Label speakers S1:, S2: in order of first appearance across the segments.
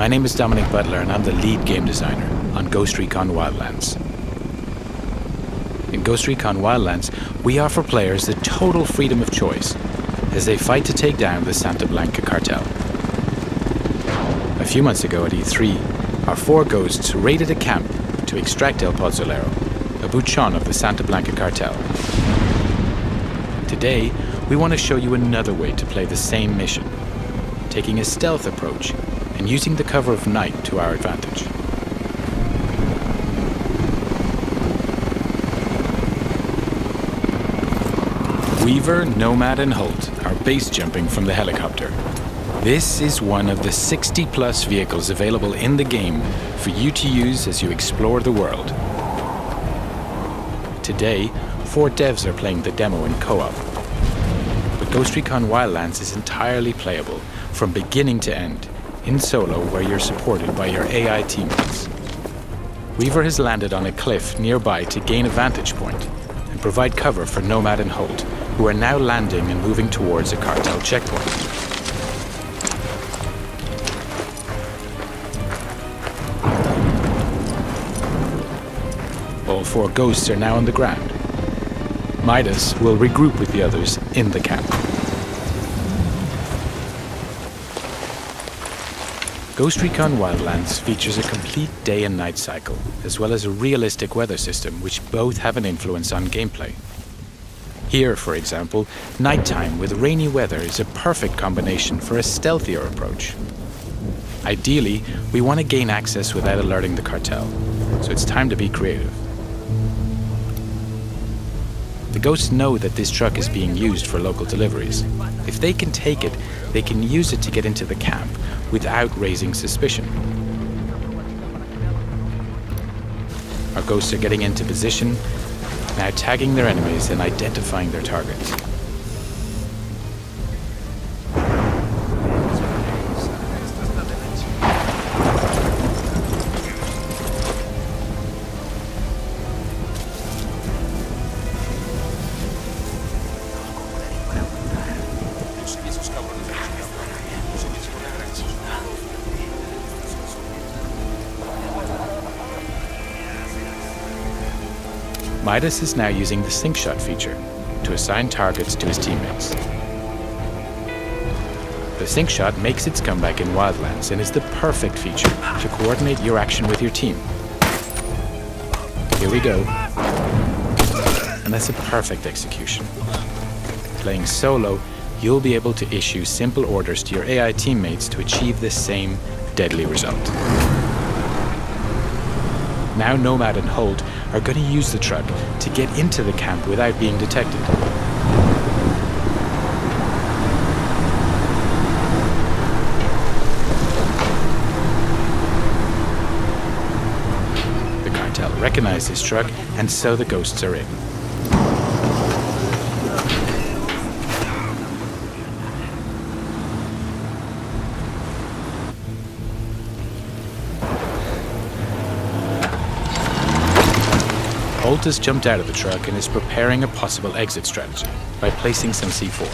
S1: My name is Dominic Butler and I'm the lead game designer on Ghost Recon Wildlands. In Ghost Recon Wildlands, we offer players the total freedom of choice as they fight to take down the Santa Blanca cartel. A few months ago at E3, our 4 ghosts raided a camp to extract El Pozzolero, a buchon of the Santa Blanca cartel. Today, we want to show you another way to play the same mission, taking a stealth approach and using the cover of night to our advantage. Weaver, Nomad and Holt are base jumping from the helicopter. This is one of the 60+ vehicles available in the game for you to use as you explore the world. Today, 4 devs are playing the demo in co-op. But Ghost Recon Wildlands is entirely playable from beginning to end, in solo where you're supported by your AI teammates. Weaver has landed on a cliff nearby to gain a vantage point and provide cover for Nomad and Holt, who are now landing and moving towards a cartel checkpoint. All 4 ghosts are now on the ground. Midas will regroup with the others in the camp. Ghost Recon Wildlands features a complete day and night cycle, as well as a realistic weather system which both have an influence on gameplay. Here, for example, nighttime with rainy weather is a perfect combination for a stealthier approach. Ideally, we want to gain access without alerting the cartel, so it's time to be creative. The ghosts know that this truck is being used for local deliveries. If they can take it, they can use it to get into the camp without raising suspicion. Our ghosts are getting into position, now tagging their enemies and identifying their targets. Midas is now using the sync shot feature to assign targets to his teammates. The sync shot makes its comeback in Wildlands and is the perfect feature to coordinate your action with your team. Here we go. And that's a perfect execution. Playing solo, you'll be able to issue simple orders to your AI teammates to achieve the same deadly result. Now Nomad and Holt are going to use the truck to get into the camp without being detected. The cartel recognize this truck, and so the ghosts are in. Holt has jumped out of the truck and is preparing a possible exit strategy by placing some C4.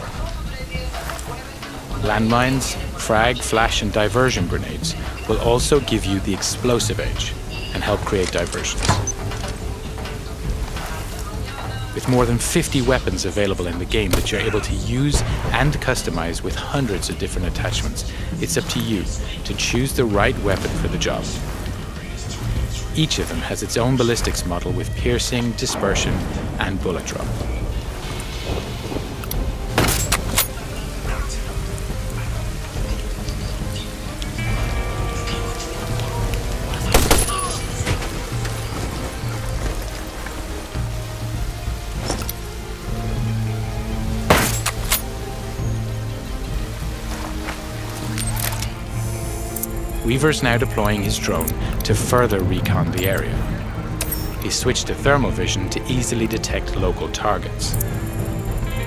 S1: Landmines, frag, flash and diversion grenades will also give you the explosive edge and help create diversions. With more than 50 weapons available in the game that you're able to use and customize with hundreds of different attachments, it's up to you to choose the right weapon for the job. Each of them has its own ballistics model with piercing, dispersion, and bullet drop. Weaver's now deploying his drone to further recon the area. He switched to thermal vision to easily detect local targets.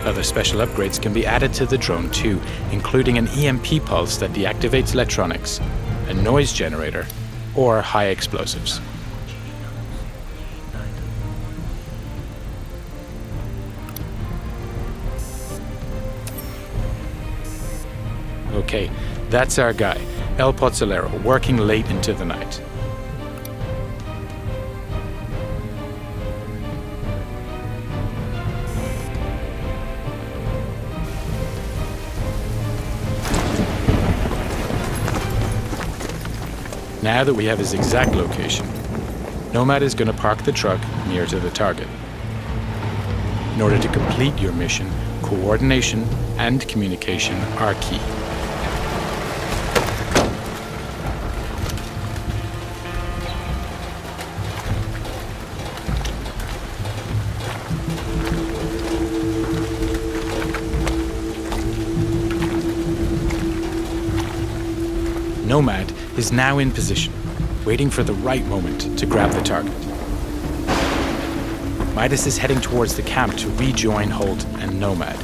S1: Other special upgrades can be added to the drone too, including an EMP pulse that deactivates electronics, a noise generator, or high explosives. Okay, that's our guy. El Pozzolero working late into the night. Now that we have his exact location, Nomad is going to park the truck near to the target. In order to complete your mission, coordination and communication are key. Nomad is now in position, waiting for the right moment to grab the target. Midas is heading towards the camp to rejoin Holt and Nomad.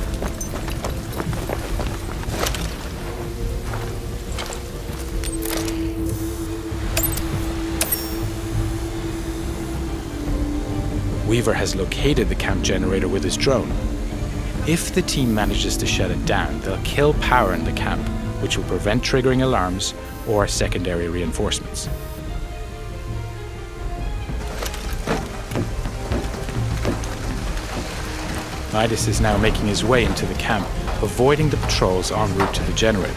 S1: Weaver has located the camp generator with his drone. If the team manages to shut it down, they'll kill power in the camp, which will prevent triggering alarms or secondary reinforcements. Midas is now making his way into the camp, avoiding the patrols en route to the generator.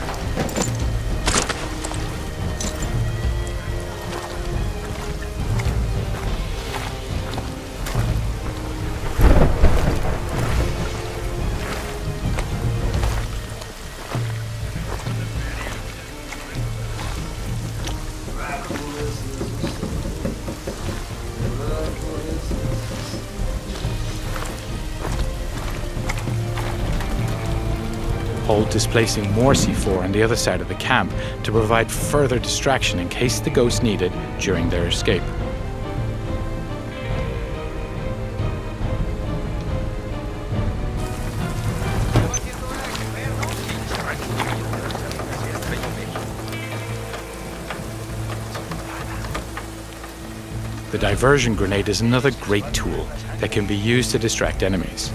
S1: Holt is placing more C4 on the other side of the camp to provide further distraction in case the ghosts need it during their escape. The diversion grenade is another great tool that can be used to distract enemies.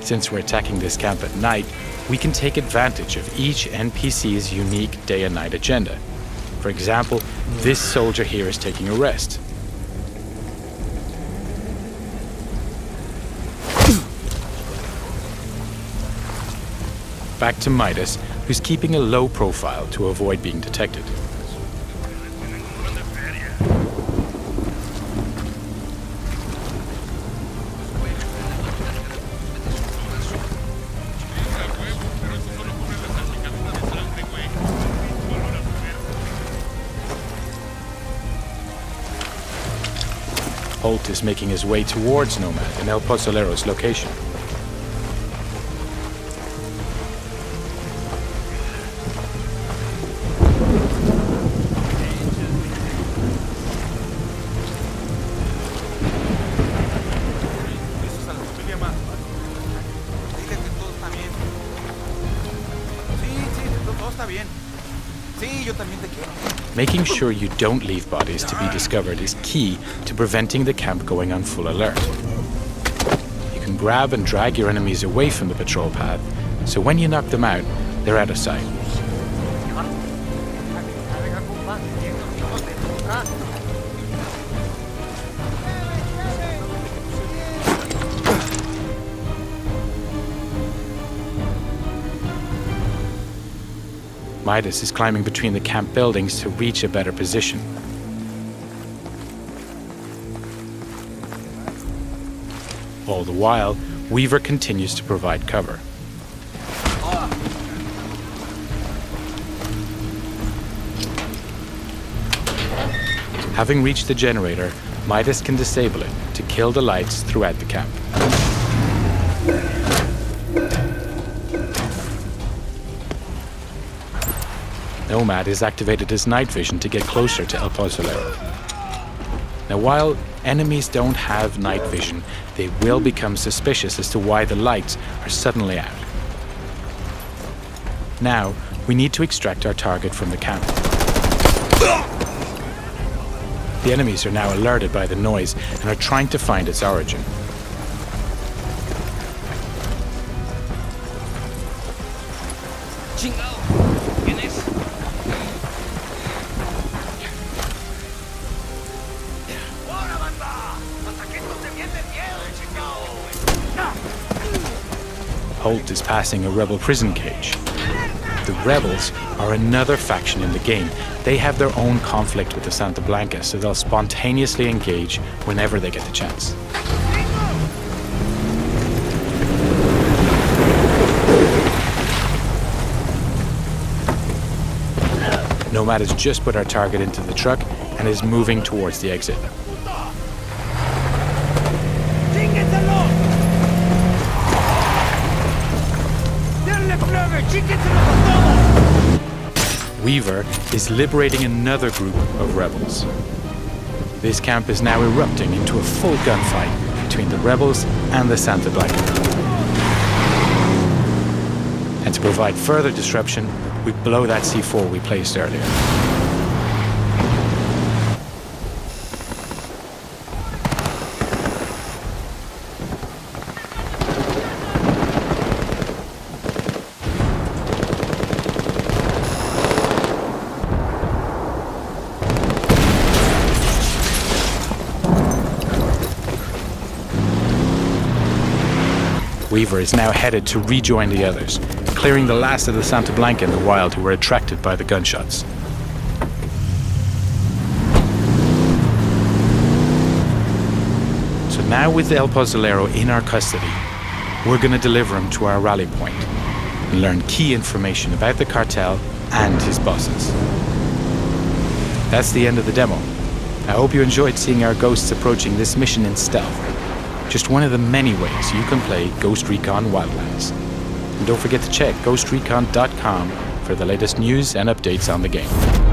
S1: Since we're attacking this camp at night, we can take advantage of each NPC's unique day and night agenda. For example, this soldier here is taking a rest. Back to Midas, who's keeping a low profile to avoid being detected. Holt is making his way towards Nomad and El Pozzolero's location. Making sure you don't leave bodies to be discovered is key to preventing the camp going on full alert. You can grab and drag your enemies away from the patrol path, so when you knock them out, they're out of sight. Midas is climbing between the camp buildings to reach a better position. All the while, Weaver continues to provide cover. Having reached the generator, Midas can disable it to kill the lights throughout the camp. Nomad has activated his night vision to get closer to El Pozzolero. Now, while enemies don't have night vision, they will become suspicious as to why the lights are suddenly out. Now, we need to extract our target from the camp. The enemies are now alerted by the noise and are trying to find its origin. Colt is passing a rebel prison cage. The rebels are another faction in the game. They have their own conflict with the Santa Blanca, so they'll spontaneously engage whenever they get the chance. Nomad has just put our target into the truck and is moving towards the exit. Weaver is liberating another group of rebels. This camp is now erupting into a full gunfight between the rebels and the Santa Blanca. And to provide further disruption, we blow that C4 we placed earlier. Weaver is now headed to rejoin the others, clearing the last of the Santa Blanca in the wild who were attracted by the gunshots. So now with El Pozolero in our custody, we're going to deliver him to our rally point and learn key information about the cartel and his bosses. That's the end of the demo. I hope you enjoyed seeing our ghosts approaching this mission in stealth. Just one of the many ways you can play Ghost Recon Wildlands. And don't forget to check ghostrecon.com for the latest news and updates on the game.